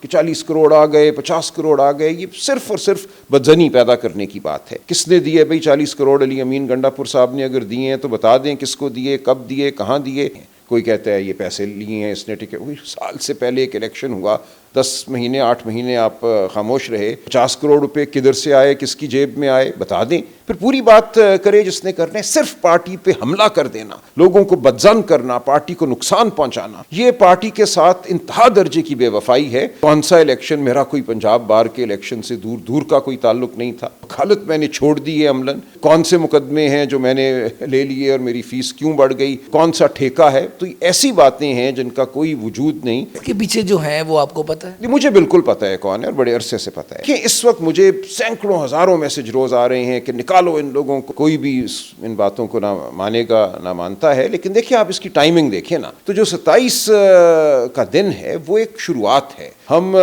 کہ 40 کروڑ آ گئے 50 کروڑ آ گئے، یہ صرف اور صرف بدظنی پیدا کرنے کی بات ہے۔ کس نے دیے بھئی 40 کروڑ؟ علی امین گنڈا پور صاحب نے اگر دیے ہیں تو بتا دیں کس کو دیے، کب دیے، کہاں دیے۔ کوئی کہتا ہے یہ پیسے لیے ہیں اس نے، ٹھیک ہے، سال سے پہلے ایک الیکشن ہوا، 10 مہینے 8 مہینے آپ خاموش رہے، 50 کروڑ روپے کدھر سے آئے، کس کی جیب میں آئے، بتا دیں، پھر پوری بات کرے جس نے کرنا ہے۔ صرف پارٹی پہ حملہ کر دینا، لوگوں کو بدظن کرنا، پارٹی کو نقصان پہنچانا، یہ پارٹی کے ساتھ انتہا درجے کی بے وفائی ہے۔ کون سا الیکشن؟ میرا کوئی پنجاب بار کے الیکشن سے دور دور کا کوئی تعلق نہیں تھا، وکالت میں نے چھوڑ دی ہے عملاً۔ کون سے مقدمے ہیں جو میں نے لے لیے اور میری فیس کیوں بڑھ گئی، کون سا ٹھیکہ ہے؟ تو ایسی باتیں ہیں جن کا کوئی وجود نہیں۔ اس کے پیچھے جو ہیں وہ آپ کو پتہ ہے؟ مجھے بالکل پتہ ہے کون ہے، اور بڑے عرصے سے پتہ ہے کہ اس وقت مجھے سینکڑوں ہزاروں میسج روز آ رہے ہیں کہ نکالو ان لوگوں کو۔ کوئی بھی ان باتوں کو نہ مانے گا نہ مانتا ہے، لیکن دیکھیں آپ اس کی ٹائمنگ دیکھیں نا، تو جو 27 کا دن ہے وہ ایک شروعات ہے۔ ہم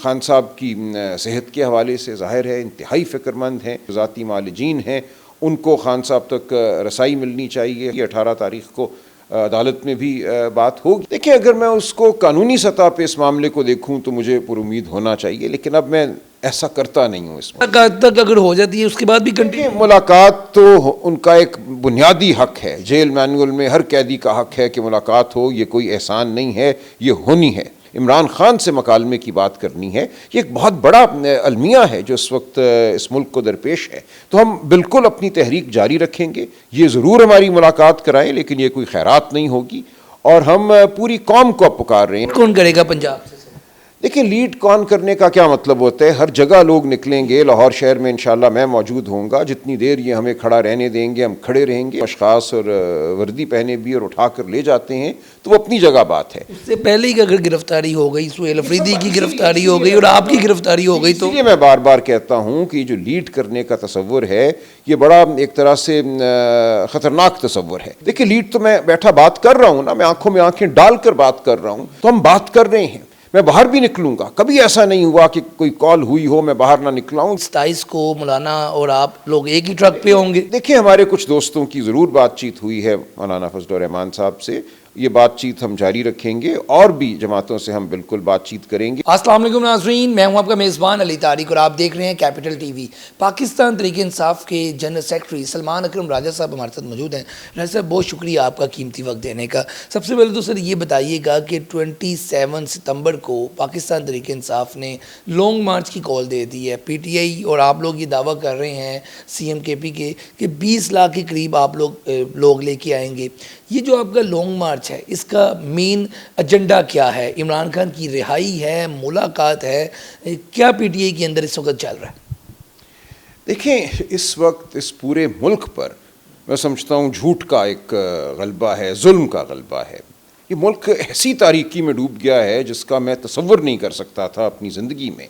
خان صاحب کی صحت کے حوالے سے ظاہر ہے انتہائی فکر مند ہیں، ذاتی معالجین ہیں، ان کو خان صاحب تک رسائی ملنی چاہیے۔ یہ 18 تاریخ کو عدالت میں بھی بات ہوگی۔ دیکھیں اگر میں اس کو قانونی سطح پہ اس معاملے کو دیکھوں تو مجھے پر امید ہونا چاہیے، لیکن اب میں ایسا کرتا نہیں ہوں۔ اس ملاقات تک اگر ہو جاتی ہے اس کے بعد بھی کنٹینیو؟ ملاقات تو ان کا ایک بنیادی حق ہے، جیل مینول میں ہر قیدی کا حق ہے کہ ملاقات ہو، یہ کوئی احسان نہیں ہے، یہ ہونی ہے۔ عمران خان سے مکالمے کی بات کرنی ہے، یہ ایک بہت بڑا المیہ ہے جو اس وقت اس ملک کو درپیش ہے، تو ہم بالکل اپنی تحریک جاری رکھیں گے۔ یہ ضرور ہماری ملاقات کرائیں، لیکن یہ کوئی خیرات نہیں ہوگی، اور ہم پوری قوم کو اب پکار رہے ہیں۔ کون کرے گا پنجاب سے؟ دیکھیں لیڈ کون کرنے کا کیا مطلب ہوتا ہے؟ ہر جگہ لوگ نکلیں گے، لاہور شہر میں انشاءاللہ میں موجود ہوں گا، جتنی دیر یہ ہمیں کھڑا رہنے دیں گے ہم کھڑے رہیں گے۔ اشخاص اور وردی پہنے بھی اور اٹھا کر لے جاتے ہیں تو وہ اپنی جگہ بات ہے۔ اس سے پہلے ہی اگر گرفتاری ہو گئی، سہیل افریدی کی گرفتاری ہو گئی اور آپ کی گرفتاری ہو گئی، تو یہ میں بار بار کہتا ہوں کہ جو لیڈ کرنے کا تصور ہے یہ بڑا ایک طرح سے خطرناک تصور ہے۔ دیکھیں لیڈ تو میں بیٹھا بات کر رہا ہوں نا، میں آنکھوں میں آنکھیں ڈال کر بات کر رہا ہوں، تو ہم بات کر رہے ہیں، میں باہر بھی نکلوں گا۔ کبھی ایسا نہیں ہوا کہ کوئی کال ہوئی ہو میں باہر نہ نکلا ہوں۔ 27 کو مولانا اور آپ لوگ ایک ہی ٹرک پہ ہوں گے؟ دیکھیں ہمارے کچھ دوستوں کی ضرور بات چیت ہوئی ہے مولانا فضل الرحمان صاحب سے، یہ بات چیت ہم جاری رکھیں گے، اور بھی جماعتوں سے ہم بالکل بات چیت کریں گے۔ السلام علیکم ناظرین، میں ہوں آپ کا میزبان علی طارق اور آپ دیکھ رہے ہیں capital T V. Pakistan Tehreek Insaf کے جنرل سیکرٹری سلمان اکرم راجہ صاحب ہمارے ساتھ موجود ہیں۔ راجہ صاحب بہت شکریہ آپ کا قیمتی وقت دینے کا۔ سب سے پہلے تو سر یہ بتائیے گا کہ 27 ستمبر کو پاکستان تحریک انصاف نے لانگ مارچ کی کال دے دی ہے۔ پی ٹی آئی اور آپ لوگ یہ دعویٰ کر رہے ہیں سی ایم کے پی کے کہ 20 لاکھ کے قریب آپ لوگ لے کے آئیں گے۔ یہ جو آپ کا لانگ مارچ ہے اس کا مین ایجنڈا کیا ہے؟ عمران خان کی رہائی ہے، ملاقات ہے، کیا پی ٹی آئی کے اندر اس وقت چل رہا ہے؟ دیکھیں اس وقت اس پورے ملک پر میں سمجھتا ہوں جھوٹ کا ایک غلبہ ہے، ظلم کا غلبہ ہے۔ یہ ملک ایسی تاریکی میں ڈوب گیا ہے جس کا میں تصور نہیں کر سکتا تھا اپنی زندگی میں۔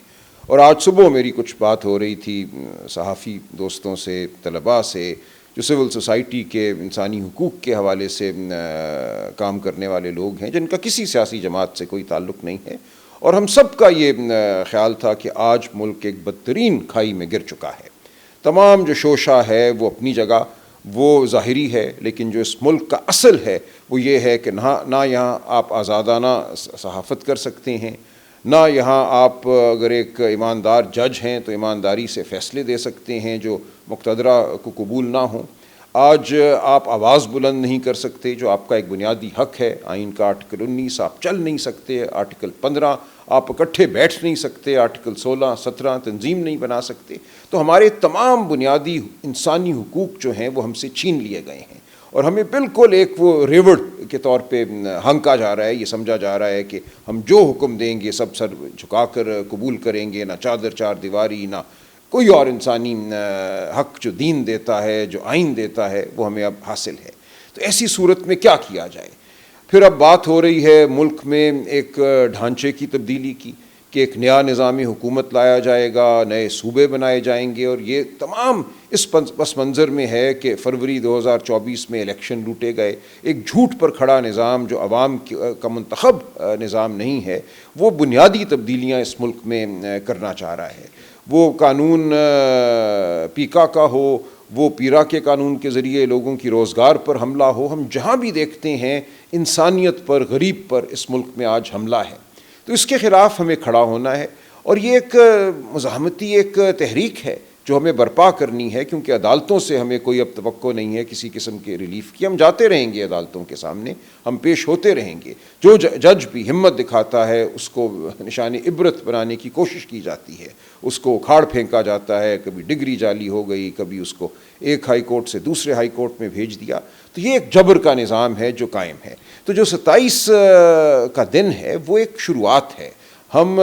اور آج صبح میری کچھ بات ہو رہی تھی صحافی دوستوں سے، طلباء سے، جو سول سوسائٹی کے انسانی حقوق کے حوالے سے کام کرنے والے لوگ ہیں، جن کا کسی سیاسی جماعت سے کوئی تعلق نہیں ہے، اور ہم سب کا یہ خیال تھا کہ آج ملک ایک بدترین کھائی میں گر چکا ہے۔ تمام جو شوشہ ہے وہ اپنی جگہ وہ ظاہری ہے، لیکن جو اس ملک کا اصل ہے وہ یہ ہے کہ نہ یہاں آپ آزادانہ صحافت کر سکتے ہیں، نہ یہاں آپ اگر ایک ایماندار جج ہیں تو ایمانداری سے فیصلے دے سکتے ہیں جو مقتدرہ کو قبول نہ ہوں۔ آج آپ آواز بلند نہیں کر سکتے جو آپ کا ایک بنیادی حق ہے۔ آئین کا آرٹیکل 19 آپ چل نہیں سکتے، آرٹیکل 15 آپ اکٹھے بیٹھ نہیں سکتے، آرٹیکل 16 17 تنظیم نہیں بنا سکتے۔ تو ہمارے تمام بنیادی انسانی حقوق جو ہیں وہ ہم سے چھین لیے گئے ہیں، اور ہمیں بالکل ایک وہ ریوڑ کے طور پہ ہنکا جا رہا ہے۔ یہ سمجھا جا رہا ہے کہ ہم جو حکم دیں گے سب سر جھکا کر قبول کریں گے، نہ چادر چار دیواری، نہ کوئی اور انسانی حق جو دین دیتا ہے، جو آئین دیتا ہے، وہ ہمیں اب حاصل ہے۔ تو ایسی صورت میں کیا کیا جائے؟ پھر اب بات ہو رہی ہے ملک میں ایک ڈھانچے کی تبدیلی کی، کہ ایک نیا نظام حکومت لایا جائے گا، نئے صوبے بنائے جائیں گے، اور یہ تمام اس پس منظر میں ہے کہ فروری 2024 میں الیکشن لوٹے گئے۔ ایک جھوٹ پر کھڑا نظام جو عوام کا منتخب نظام نہیں ہے، وہ بنیادی تبدیلیاں اس ملک میں کرنا چاہ رہا ہے۔ وہ قانون پیکا کا ہو، وہ پیرا کے قانون کے ذریعے لوگوں کی روزگار پر حملہ ہو، ہم جہاں بھی دیکھتے ہیں انسانیت پر، غریب پر اس ملک میں آج حملہ ہے۔ تو اس کے خلاف ہمیں کھڑا ہونا ہے، اور یہ ایک مزاحمتی ایک تحریک ہے جو ہمیں برپا کرنی ہے، کیونکہ عدالتوں سے ہمیں کوئی اب توقع نہیں ہے کسی قسم کے ریلیف کی. ہم جاتے رہیں گے عدالتوں کے سامنے، ہم پیش ہوتے رہیں گے. جو جج بھی ہمت دکھاتا ہے اس کو نشان عبرت بنانے کی کوشش کی جاتی ہے، اس کو اکھاڑ پھینکا جاتا ہے. کبھی ڈگری جعلی ہو گئی، کبھی اس کو ایک ہائی کورٹ سے دوسرے ہائی کورٹ میں بھیج دیا. تو یہ ایک جبر کا نظام ہے جو قائم ہے. تو جو 27 کا دن ہے وہ ایک شروعات ہے. ہم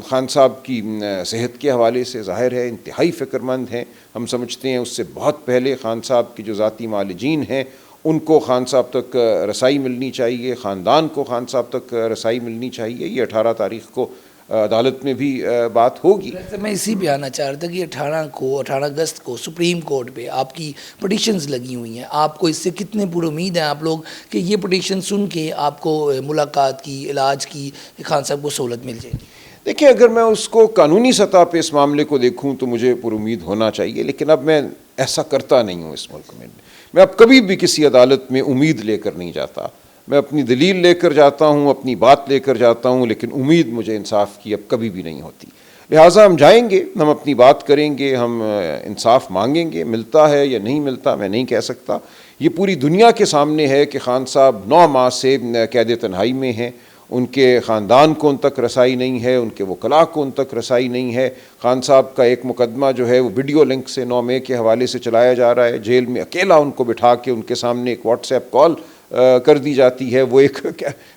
خان صاحب کی صحت کے حوالے سے ظاہر ہے انتہائی فکر مند ہیں. ہم سمجھتے ہیں اس سے بہت پہلے خان صاحب کی جو ذاتی معالجین ہیں ان کو خان صاحب تک رسائی ملنی چاہیے، خاندان کو خان صاحب تک رسائی ملنی چاہیے. یہ 18 تاریخ کو عدالت میں بھی بات ہوگی. میں اسی پہ آنا چاہ رہا تھا کہ 18 اگست کو سپریم کورٹ پہ آپ کی پٹیشنز لگی ہوئی ہیں. آپ کو اس سے کتنے پورے امید ہیں آپ لوگ کہ یہ پٹیشن سن کے آپ کو ملاقات کی، علاج کی، خان صاحب کو سہولت مل جائے گی؟ دیکھیں، اگر میں اس کو قانونی سطح پہ اس معاملے کو دیکھوں تو مجھے پر امید ہونا چاہیے، لیکن اب میں ایسا کرتا نہیں ہوں اس ملک میں. میں اب کبھی بھی کسی عدالت میں امید لے کر نہیں جاتا. میں اپنی دلیل لے کر جاتا ہوں، اپنی بات لے کر جاتا ہوں، لیکن امید مجھے انصاف کی اب کبھی بھی نہیں ہوتی. لہٰذا ہم جائیں گے، ہم اپنی بات کریں گے، ہم انصاف مانگیں گے. ملتا ہے یا نہیں ملتا میں نہیں کہہ سکتا. یہ پوری دنیا کے سامنے ہے کہ خان صاحب 9 ماہ سے قید تنہائی میں ہیں. ان کے خاندان کو ان تک رسائی نہیں ہے، ان کے وکلاء کو ان تک رسائی نہیں ہے. خان صاحب کا ایک مقدمہ جو ہے وہ ویڈیو لنک سے 9 مئی کے حوالے سے چلایا جا رہا ہے. جیل میں اکیلا ان کو بٹھا کے ان کے سامنے ایک واٹس ایپ کال کر دی جاتی ہے. وہ ایک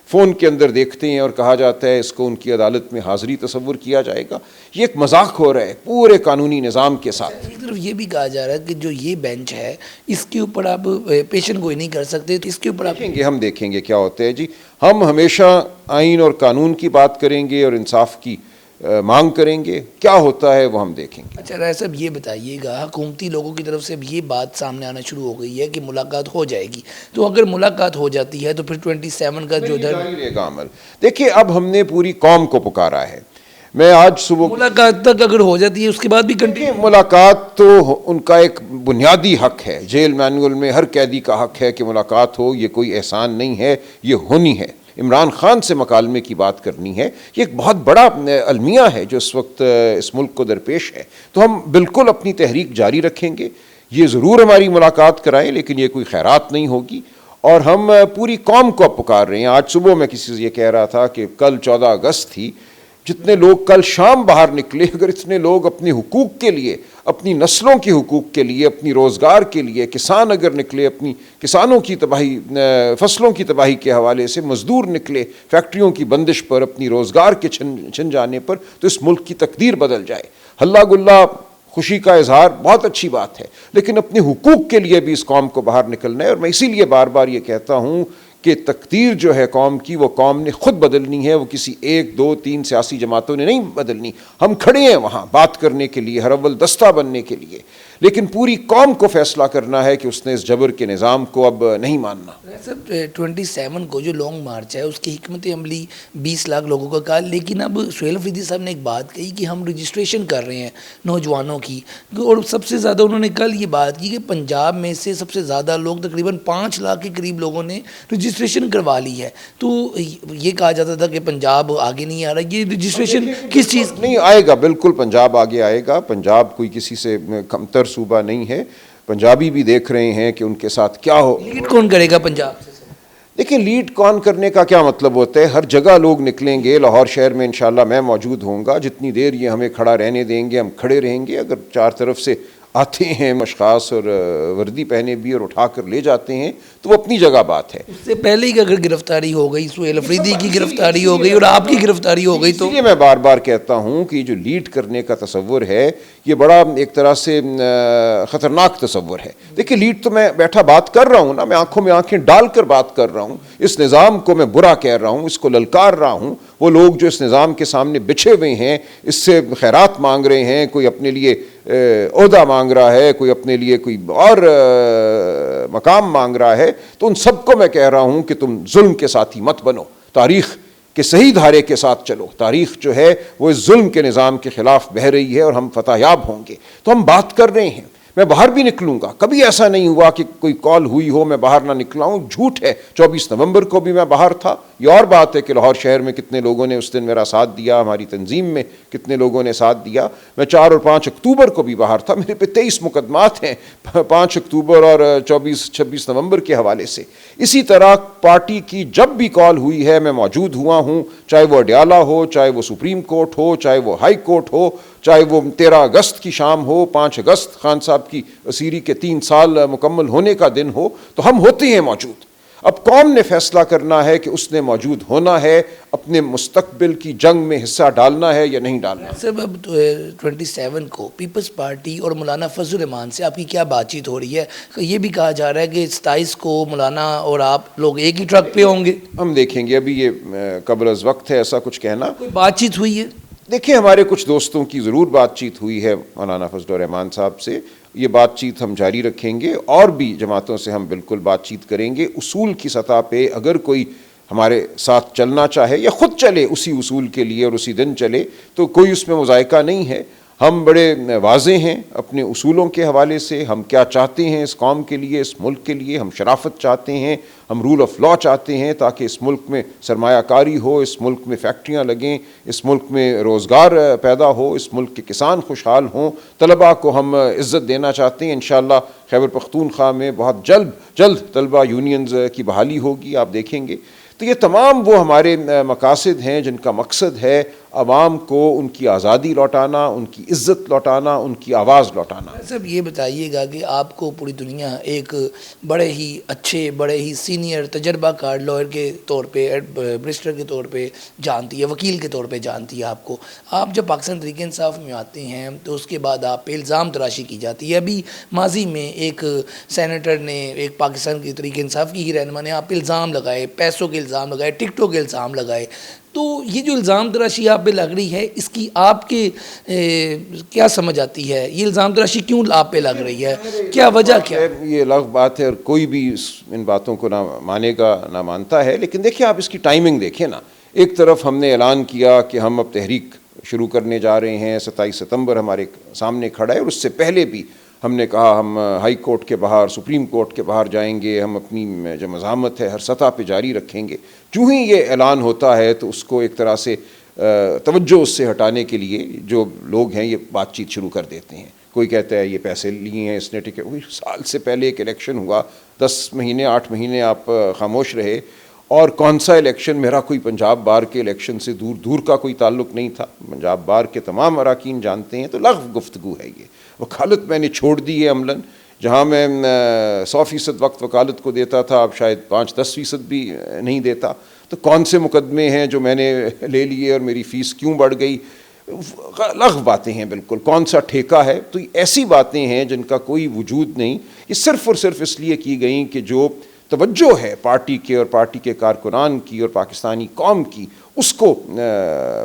فون کے اندر دیکھتے ہیں اور کہا جاتا ہے اس کو ان کی عدالت میں حاضری تصور کیا جائے گا. یہ ایک مذاق ہو رہا ہے پورے قانونی نظام کے ساتھ. ایک طرف یہ بھی کہا جا رہا ہے کہ جو یہ بینچ ہے اس کے اوپر آپ پیشن گوئی نہیں کر سکتے، تو اس کے اوپر ہم دیکھیں گے کیا ہوتا ہے. جی، ہم ہمیشہ آئین اور قانون کی بات کریں گے اور انصاف کی مانگ کریں گے. کیا ہوتا ہے وہ ہم دیکھیں گے. اچھا رائے صاحب، یہ بتائیے گا، حکومتی لوگوں کی طرف سے اب یہ بات سامنے آنا شروع ہو گئی ہے کہ ملاقات ہو جائے گی، تو اگر ملاقات ہو جاتی ہے تو پھر 27 کا جو جاری رہے گا عمل. دیکھیے، اب ہم نے پوری قوم کو پکارا ہے. میں آج صبح ملاقات تک اگر ہو جاتی ہے اس کے بعد بھی کنٹینیو ملاقات تو ان کا ایک بنیادی حق ہے. جیل مینول میں ہر قیدی کا حق ہے کہ ملاقات ہو. یہ کوئی احسان نہیں ہے، یہ ہونی ہے. عمران خان سے مکالمے کی بات کرنی ہے. یہ ایک بہت بڑا المیہ ہے جو اس وقت اس ملک کو درپیش ہے. تو ہم بالکل اپنی تحریک جاری رکھیں گے. یہ ضرور ہماری ملاقات کرائیں، لیکن یہ کوئی خیرات نہیں ہوگی. اور ہم پوری قوم کو اب پکار رہے ہیں. آج صبح میں کسی سے یہ کہہ رہا تھا کہ کل 14 اگست تھی، جتنے لوگ کل شام باہر نکلے، اگر اتنے لوگ اپنے حقوق کے لیے، اپنی نسلوں کے حقوق کے لیے، اپنی روزگار کے لیے، کسان اگر نکلے اپنی کسانوں کی تباہی، فصلوں کی تباہی کے حوالے سے، مزدور نکلے فیکٹریوں کی بندش پر، اپنی روزگار کے چھن جانے پر، تو اس ملک کی تقدیر بدل جائے. ہلا گلا خوشی کا اظہار بہت اچھی بات ہے، لیکن اپنے حقوق کے لیے بھی اس قوم کو باہر نکلنا ہے. اور میں اسی لیے بار بار یہ کہتا ہوں کہ تقدیر جو ہے قوم کی، وہ قوم نے خود بدلنی ہے. وہ کسی 1 2 3 سیاسی جماعتوں نے نہیں بدلنی. ہم کھڑے ہیں وہاں بات کرنے کے لیے، ہر اول دستہ بننے کے لیے، لیکن پوری قوم کو فیصلہ کرنا ہے کہ اس نے اس جبر کے نظام کو اب نہیں ماننا. سب 27 کو جو لانگ مارچ ہے اس کی حکمت عملی 20 لاکھ لوگوں کا کہا، لیکن اب سہیل افریدی صاحب نے ایک بات کہی کہ ہم رجسٹریشن کر رہے ہیں نوجوانوں کی، اور سب سے زیادہ انہوں نے کل یہ بات کی کہ پنجاب میں سے سب سے زیادہ لوگ، تقریباً 5 لاکھ کے قریب لوگوں نے رجسٹریشن کروا لی ہے. تو یہ کہا جاتا تھا کہ پنجاب آگے نہیں آ رہا. یہ رجسٹریشن کس چیز نہیں آئے گا؟ بالکل پنجاب آگے آئے گا. پنجاب کوئی کسی سے کمتر صوبہ نہیں ہے. پنجابی بھی دیکھ رہے ہیں کہ ان کے ساتھ کیا ہو. لیڈ کون کرے گا پنجاب سے؟ دیکھیں، لیڈ کون کرنے کا کیا مطلب ہوتا ہے؟ ہر جگہ لوگ نکلیں گے. لاہور شہر میں انشاءاللہ میں موجود ہوں گا. جتنی دیر یہ ہمیں کھڑا رہنے دیں گے ہم کھڑے رہیں گے. اگر 4 طرف سے آتے ہیں اشخاص اور وردی پہنے بھی اور اٹھا کر لے جاتے ہیں تو وہ اپنی جگہ بات ہے. اس سے پہلے ہی اگر گرفتاری ہو گئی، سہیل افریدی کی گرفتاری ہو گئی اور آپ کی گرفتاری ہو گئی، تو اس لیے میں بار بار کہتا ہوں کہ جو لیڈ کرنے کا تصور ہے یہ بڑا ایک طرح سے خطرناک تصور ہے. دیکھیں، لیڈ تو میں بیٹھا بات کر رہا ہوں نا، میں آنکھوں میں آنکھیں ڈال کر بات کر رہا ہوں. اس نظام کو میں برا کہہ رہا ہوں، اس کو للکار رہا ہوں. وہ لوگ جو اس نظام کے سامنے بچھے ہوئے ہیں، اس سے خیرات مانگ رہے ہیں، کوئی اپنے لیے عہدہ مانگ رہا ہے، کوئی اپنے لیے کوئی اور مقام مانگ رہا ہے، تو ان سب کو میں کہہ رہا ہوں کہ تم ظلم کے ساتھی مت بنو. تاریخ کے صحیح دھارے کے ساتھ چلو. تاریخ جو ہے وہ اس ظلم کے نظام کے خلاف بہہ رہی ہے اور ہم فتح یاب ہوں گے. تو ہم بات کر رہے ہیں. میں باہر بھی نکلوں گا. کبھی ایسا نہیں ہوا کہ کوئی کال ہوئی ہو میں باہر نہ نکلا ہوں. جھوٹ ہے. 24 نومبر کو بھی میں باہر تھا. یہ اور بات ہے کہ لاہور شہر میں کتنے لوگوں نے اس دن میرا ساتھ دیا, ہماری تنظیم میں کتنے لوگوں نے ساتھ دیا. میں 4 اور 5 اکتوبر کو بھی باہر تھا, میرے پہ 23 مقدمات ہیں 5 اکتوبر اور 24-26 نومبر کے حوالے سے. اسی طرح پارٹی کی جب بھی کال ہوئی ہے میں موجود ہوا ہوں, چاہے وہ اڈیالہ ہو, چاہے وہ سپریم کورٹ ہو, چاہے وہ ہائی کورٹ ہو, چاہے وہ 13 اگست کی شام ہو, 5 اگست خان صاحب کی اسیری کے 3 سال مکمل ہونے کا دن ہو, تو ہم ہوتے ہیں موجود. اب قوم نے فیصلہ کرنا ہے کہ اس نے موجود ہونا ہے, اپنے مستقبل کی جنگ میں حصہ ڈالنا ہے یا نہیں ڈالنا. سر اب 27 کو پیپلز پارٹی اور مولانا فضل الرحمان سے آپ کی کیا بات چیت ہو رہی ہے؟ یہ بھی کہا جا رہا ہے کہ 27 کو مولانا اور آپ لوگ ایک ہی ٹرک پہ ہوں گے. ہم دیکھیں گے, ابھی یہ قبل از وقت ہے ایسا کچھ کہنا. کوئی بات چیت ہوئی ہے؟ دیکھیں, ہمارے کچھ دوستوں کی ضرور بات چیت ہوئی ہے مولانا فضل الرحمان صاحب سے. یہ بات چیت ہم جاری رکھیں گے, اور بھی جماعتوں سے ہم بالکل بات چیت کریں گے. اصول کی سطح پہ اگر کوئی ہمارے ساتھ چلنا چاہے یا خود چلے اسی اصول کے لیے اور اسی دن چلے, تو کوئی اس میں مذائقہ نہیں ہے. ہم بڑے واضح ہیں اپنے اصولوں کے حوالے سے, ہم کیا چاہتے ہیں اس قوم کے لیے, اس ملک کے لیے. ہم شرافت چاہتے ہیں, ہم رول آف لا چاہتے ہیں تاکہ اس ملک میں سرمایہ کاری ہو, اس ملک میں فیکٹریاں لگیں, اس ملک میں روزگار پیدا ہو, اس ملک کے کسان خوشحال ہوں. طلباء کو ہم عزت دینا چاہتے ہیں. انشاءاللہ خیبر پختونخوا میں بہت جلد طلباء یونینز کی بحالی ہوگی, آپ دیکھیں گے. تو یہ تمام وہ ہمارے مقاصد ہیں جن کا مقصد ہے عوام کو ان کی آزادی لوٹانا, ان کی عزت لوٹانا, ان کی آواز لوٹانا. صاحب یہ بتائیے گا کہ آپ کو پوری دنیا ایک بڑے ہی اچھے, بڑے ہی سینئر تجربہ کار لائر کے طور پہ, برسٹر کے طور پہ جانتی ہے, وکیل کے طور پہ جانتی ہے آپ کو. آپ جب پاکستان تحریک انصاف میں آتے ہیں تو اس کے بعد آپ پہ الزام تراشی کی جاتی ہے. ابھی ماضی میں ایک سینیٹر نے, ایک پاکستان کی تحریک انصاف کی ہی رہنما نے آپ پہ الزام لگائے, پیسوں کے الزام لگائے, ٹکٹوں کے الزام لگائے. تو یہ جو الزام تراشی آپ پہ لگ رہی ہے, اس کی آپ کے کیا سمجھ آتی ہے؟ یہ الزام تراشی کیوں آپ پہ لگ رہی ہے, کیا وجہ کیا؟ یہ الگ بات ہے اور کوئی بھی ان باتوں کو نہ مانے گا نہ مانتا ہے. لیکن دیکھیں, آپ اس کی ٹائمنگ دیکھیں نا. ایک طرف ہم نے اعلان کیا کہ ہم اب تحریک شروع کرنے جا رہے ہیں, 27 ستمبر ہمارے سامنے کھڑا ہے, اور اس سے پہلے بھی ہم نے کہا ہم ہائی کورٹ کے باہر, سپریم کورٹ کے باہر جائیں گے, ہم اپنی جو مزاحمت ہے ہر سطح پہ جاری رکھیں گے. جو ہی یہ اعلان ہوتا ہے تو اس کو ایک طرح سے توجہ اس سے ہٹانے کے لیے جو لوگ ہیں یہ بات چیت شروع کر دیتے ہیں. کوئی کہتا ہے یہ پیسے لیے ہیں اس نے, ٹکٹ. سال سے پہلے ایک الیکشن ہوا, 10 مہینے 8 مہینے آپ خاموش رہے, اور کون سا الیکشن؟ میرا کوئی پنجاب بار کے الیکشن سے دور کا کوئی تعلق نہیں تھا. پنجاب بار کے تمام اراکین جانتے ہیں. تو لغو گفتگو ہے یہ. وکالت میں نے چھوڑ دی ہے عملاً. جہاں میں 100% وقت وکالت کو دیتا تھا, اب شاید 5-10% بھی نہیں دیتا. تو کون سے مقدمے ہیں جو میں نے لے لیے اور میری فیس کیوں بڑھ گئی؟ لغو باتیں ہیں بالکل. کون سا ٹھیکہ ہے؟ تو ایسی باتیں ہیں جن کا کوئی وجود نہیں. یہ صرف اور صرف اس لیے کی گئیں کہ جو توجہ ہے پارٹی کے اور پارٹی کے کارکنان کی اور پاکستانی قوم کی, اس کو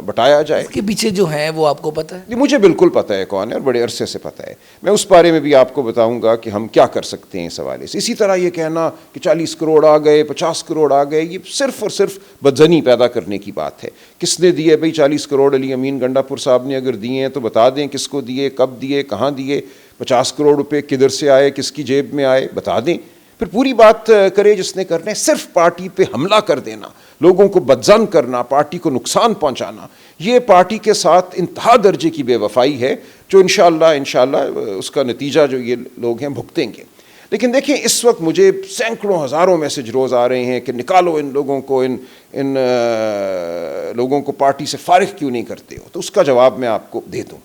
بٹایا جائے. اس کے پیچھے جو ہیں وہ آپ کو پتہ ہے؟ مجھے بالکل پتہ ہے کون ہے, اور بڑے عرصے سے پتہ ہے. میں اس بارے میں بھی آپ کو بتاؤں گا کہ ہم کیا کر سکتے ہیں اس حوالے سے. اسی طرح یہ کہنا کہ 40 کروڑ آ گئے, 50 کروڑ آ گئے, یہ صرف اور صرف بدظنی پیدا کرنے کی بات ہے. کس نے دیے بھائی 40 کروڑ؟ علی امین گنڈا پور صاحب نے اگر دیے ہیں تو بتا دیں کس کو دیے, کب دیے, کہاں دیے. 50 کروڑ روپے کدھر سے آئے, کس کی جیب میں آئے, بتا دیں. پھر پوری بات کرے جس نے کرنے. صرف پارٹی پہ حملہ کر دینا, لوگوں کو بدظن کرنا, پارٹی کو نقصان پہنچانا, یہ پارٹی کے ساتھ انتہا درجے کی بے وفائی ہے, جو انشاءاللہ اس کا نتیجہ جو یہ لوگ ہیں بھگتیں گے. لیکن دیکھیں, اس وقت مجھے سینکڑوں ہزاروں میسج روز آ رہے ہیں کہ نکالو ان لوگوں کو, ان لوگوں کو پارٹی سے فارغ کیوں نہیں کرتے ہو. تو اس کا جواب میں آپ کو دے دوں.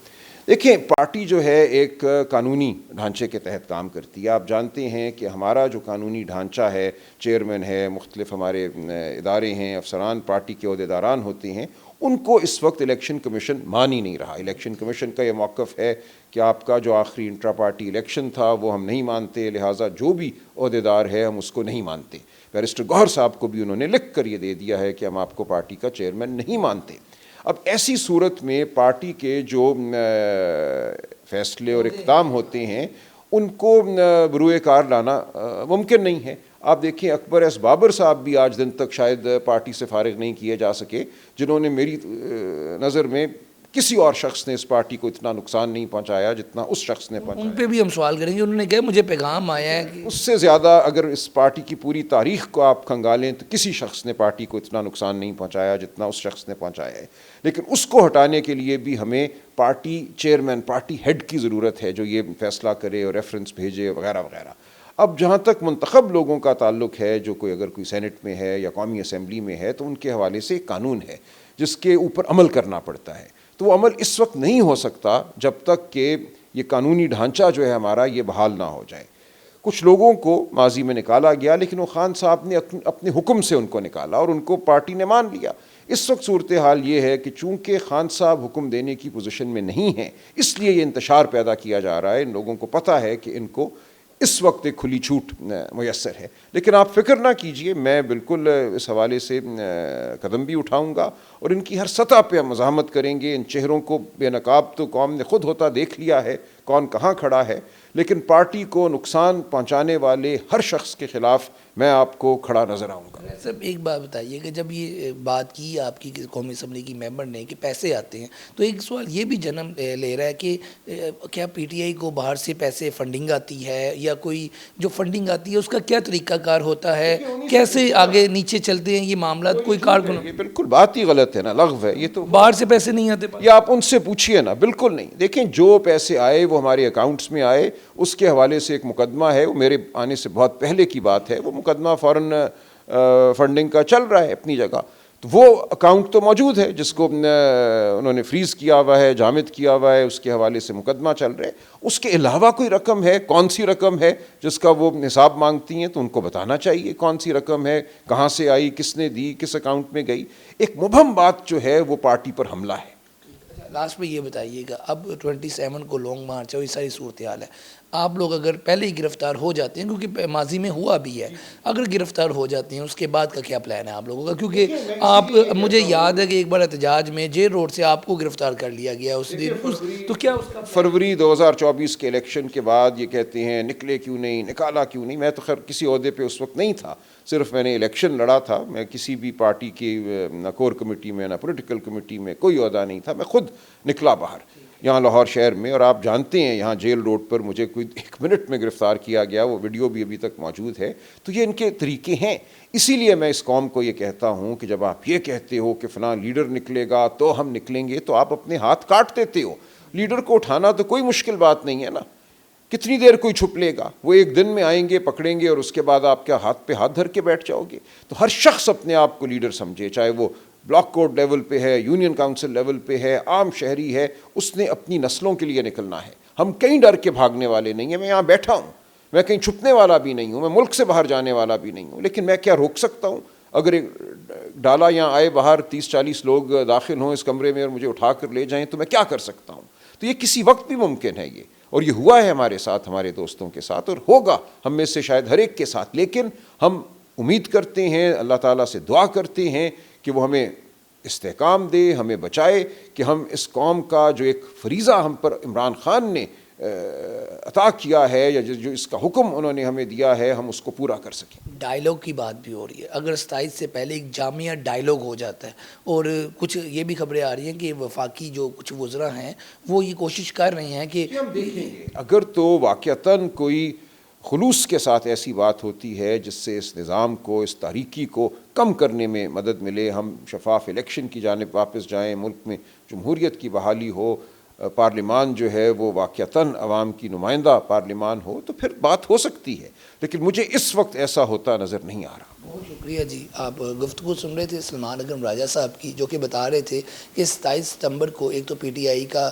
دیکھیں, پارٹی جو ہے ایک قانونی ڈھانچے کے تحت کام کرتی ہے. آپ جانتے ہیں کہ ہمارا جو قانونی ڈھانچہ ہے, چیئرمین ہے, مختلف ہمارے ادارے ہیں, افسران پارٹی کے عہدیداران ہوتے ہیں, ان کو اس وقت الیکشن کمیشن مان ہی نہیں رہا. الیکشن کمیشن کا یہ موقف ہے کہ آپ کا جو آخری انٹرا پارٹی الیکشن تھا وہ ہم نہیں مانتے, لہٰذا جو بھی عہدیدار ہے ہم اس کو نہیں مانتے. بیرسٹر گوہر صاحب کو بھی انہوں نے لکھ کر یہ دے دیا ہے کہ ہم آپ کو پارٹی کا چیئرمین نہیں مانتے. اب ایسی صورت میں پارٹی کے جو فیصلے اور اقدام ہوتے ہیں ان کو بروئے کار لانا ممکن نہیں ہے. آپ دیکھیں, اکبر ایس بابر صاحب بھی آج دن تک شاید پارٹی سے فارغ نہیں کیے جا سکے, جنہوں نے میری نظر میں کسی اور شخص نے اس پارٹی کو اتنا نقصان نہیں پہنچایا جتنا اس شخص نے پہنچایا. ان پہ بھی ہم سوال کریں گے. انہوں نے کہا مجھے پیغام آیا ہے کہ اس سے زیادہ اگر اس پارٹی کی پوری تاریخ کو آپ کھنگالیں تو کسی شخص نے پارٹی کو اتنا نقصان نہیں پہنچایا جتنا اس شخص نے پہنچایا ہے. لیکن اس کو ہٹانے کے لیے بھی ہمیں پارٹی چیئرمین پارٹی ہیڈ کی ضرورت ہے جو یہ فیصلہ کرے اور ریفرنس بھیجے وغیرہ وغیرہ. اب جہاں تک منتخب لوگوں کا تعلق ہے جو کوئی اگر کوئی سینٹ میں ہے یا قومی اسمبلی میں ہے تو ان کے حوالے سے ایک قانون ہے جس کے اوپر عمل کرنا پڑتا ہے. تو وہ عمل اس وقت نہیں ہو سکتا جب تک کہ یہ قانونی ڈھانچہ جو ہے ہمارا یہ بحال نہ ہو جائے. کچھ لوگوں کو ماضی میں نکالا گیا لیکن وہ خان صاحب نے اپنے حکم سے ان کو نکالا اور ان کو پارٹی نے مان لیا. اس وقت صورتحال یہ ہے کہ چونکہ خان صاحب حکم دینے کی پوزیشن میں نہیں ہیں اس لیے یہ انتشار پیدا کیا جا رہا ہے. ان لوگوں کو پتہ ہے کہ ان کو اس وقت ایک کھلی چھوٹ میسر ہے. لیکن آپ فکر نہ کیجئے, میں بالکل اس حوالے سے قدم بھی اٹھاؤں گا اور ان کی ہر سطح پہ ہم مزاحمت کریں گے. ان چہروں کو بے نقاب تو قوم نے خود ہوتا دیکھ لیا ہے کون کہاں کھڑا ہے, لیکن پارٹی کو نقصان پہنچانے والے ہر شخص کے خلاف میں آپ کو کھڑا نظر آؤں گا. سر ایک بات بتائیے کہ جب یہ بات کی آپ کی قومی اسمبلی کی ممبر نے کہ پیسے آتے ہیں, تو ایک سوال یہ بھی جنم لے رہا ہے کہ کیا پی ٹی آئی کو باہر سے پیسے فنڈنگ آتی ہے یا کوئی جو فنڈنگ آتی ہے اس کا کیا طریقہ کار ہوتا ہے, کیسے آگے نیچے چلتے ہیں یہ معاملات, کوئی کارکن؟ یہ بالکل بات ہی غلط ہے نا, لغو ہے یہ تو. باہر سے پیسے نہیں آتے؟ یہ آپ ان سے پوچھئے نا. بالکل نہیں. دیکھیں جو پیسے آئے وہ ہمارے اکاؤنٹس میں آئے, اس کے حوالے سے ایک مقدمہ ہے, وہ میرے آنے سے بہت پہلے کی بات ہے, وہ مقدمہ فورن فنڈنگ کا چل رہا ہے اپنی جگہ. تو وہ اکاؤنٹ تو موجود ہے جس کو انہوں نے فریز کیا ہوا ہے, جامد کیا ہوا ہے, اس کے حوالے سے مقدمہ چل رہا ہے. اس کے علاوہ کوئی رقم ہے, کون سی رقم ہے جس کا وہ حساب مانگتی ہیں, تو ان کو بتانا چاہیے کون سی رقم ہے, کہاں سے آئی, کس نے دی, کس اکاؤنٹ میں گئی. ایک مبہم بات جو ہے وہ پارٹی پر حملہ ہے. لاسٹ میں یہ بتائیے گا, اب 27 کو لانگ مارچ ہے, یہ ساری صورتحال ہے, آپ لوگ اگر پہلے ہی گرفتار ہو جاتے ہیں, کیونکہ ماضی میں ہوا بھی ہے, اگر گرفتار ہو جاتے ہیں اس کے بعد کا کیا پلان ہے آپ لوگوں کا؟ کیونکہ آپ, مجھے یاد ہے کہ ایک بار احتجاج میں جیل روڈ سے آپ کو گرفتار کر لیا گیا اس دن, تو کیا اس کا فروری 2024 کے الیکشن کے بعد یہ کہتے ہیں نکلے کیوں نہیں, نکالا کیوں نہیں. میں تو خیر کسی عہدے پہ اس وقت نہیں تھا, صرف میں نے الیکشن لڑا تھا. میں کسی بھی پارٹی کی نہ کور کمیٹی میں نہ پولیٹیکل کمیٹی میں کوئی عہدہ نہیں تھا. میں خود نکلا باہر یہاں لاہور شہر میں, اور آپ جانتے ہیں یہاں جیل روڈ پر مجھے کوئی 1 منٹ میں گرفتار کیا گیا, وہ ویڈیو بھی ابھی تک موجود ہے. تو یہ ان کے طریقے ہیں. اسی لیے میں اس قوم کو یہ کہتا ہوں کہ جب آپ یہ کہتے ہو کہ فلاں لیڈر نکلے گا تو ہم نکلیں گے, تو آپ اپنے ہاتھ کاٹ دیتے ہو. لیڈر کو اٹھانا تو کوئی مشکل بات نہیں ہے نا. کتنی دیر کوئی چھپ لے گا؟ وہ ایک دن میں آئیں گے, پکڑیں گے, اور اس کے بعد آپ کیا ہاتھ پہ ہاتھ دھر کے بیٹھ جاؤ گے؟ تو ہر شخص اپنے آپ کو لیڈر سمجھے, چاہے وہ بلاک کوڈ لیول پہ ہے, یونین کاؤنسل لیول پہ ہے, عام شہری ہے, اس نے اپنی نسلوں کے لیے نکلنا ہے. ہم کہیں ڈر کے بھاگنے والے نہیں ہیں. میں یہاں بیٹھا ہوں, میں کہیں چھپنے والا بھی نہیں ہوں, میں ملک سے باہر جانے والا بھی نہیں ہوں. لیکن میں کیا روک سکتا ہوں؟ اگر ایک ڈالا یہاں آئے باہر 30-40 لوگ داخل ہوں اس کمرے میں اور مجھے اٹھا کر لے جائیں, تو میں کیا کر سکتا ہوں؟ تو یہ کسی وقت بھی ممکن ہے یہ, اور یہ ہوا ہے ہمارے ساتھ, ہمارے دوستوں کے ساتھ, اور ہوگا ہم میں سے شاید ہر ایک کے ساتھ. لیکن ہم امید کرتے ہیں, اللہ تعالیٰ سے دعا کرتے ہیں کہ وہ ہمیں استحکام دے, ہمیں بچائے, کہ ہم اس قوم کا جو ایک فریضہ ہم پر عمران خان نے عطا کیا ہے, یا جو اس کا حکم انہوں نے ہمیں دیا ہے, ہم اس کو پورا کر سکیں. ڈائلاگ کی بات بھی ہو رہی ہے, اگر 27 سے پہلے ایک جامعہ ڈائلاگ ہو جاتا ہے, اور کچھ یہ بھی خبریں آ رہی ہیں کہ وفاقی جو کچھ وزراء ہیں وہ یہ کوشش کر رہے ہیں کہ ہم دیکھیں گے اگر تو واقعتاً کوئی خلوص کے ساتھ ایسی بات ہوتی ہے جس سے اس نظام کو, اس تاریکی کو کم کرنے میں مدد ملے, ہم شفاف الیکشن کی جانب واپس جائیں, ملک میں جمہوریت کی بحالی ہو, پارلیمان جو ہے وہ واقعتاً عوام کی نمائندہ پارلیمان ہو, تو پھر بات ہو سکتی ہے. لیکن مجھے اس وقت ایسا ہوتا نظر نہیں آ رہا. بہت شکریہ جی. آپ گفتگو سن رہے تھے سلمان اکرم راجہ صاحب کی, جو کہ بتا رہے تھے کہ 27 ستمبر کو ایک تو پی ٹی آئی کا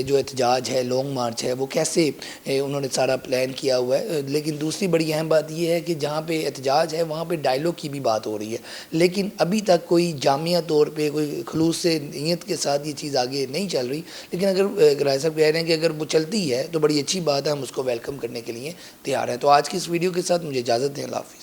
جو احتجاج ہے, لانگ مارچ ہے, وہ کیسے انہوں نے سارا پلان کیا ہوا ہے. لیکن دوسری بڑی اہم بات یہ ہے کہ جہاں پہ احتجاج ہے وہاں پہ ڈائلاگ کی بھی بات ہو رہی ہے, لیکن ابھی تک کوئی جامعہ طور پہ کوئی خلوص سے نیت کے ساتھ یہ چیز آگے نہیں چل رہی. لیکن اگر راجہ صاحب کہہ رہے ہیں کہ اگر وہ چلتی ہے تو بڑی اچھی بات ہے, ہم اس کو ویلکم کرنے کے لیے تیار ہیں. تو آج کی اس ویڈیو کے ساتھ مجھے اجازت دیں. اللہ حافظ.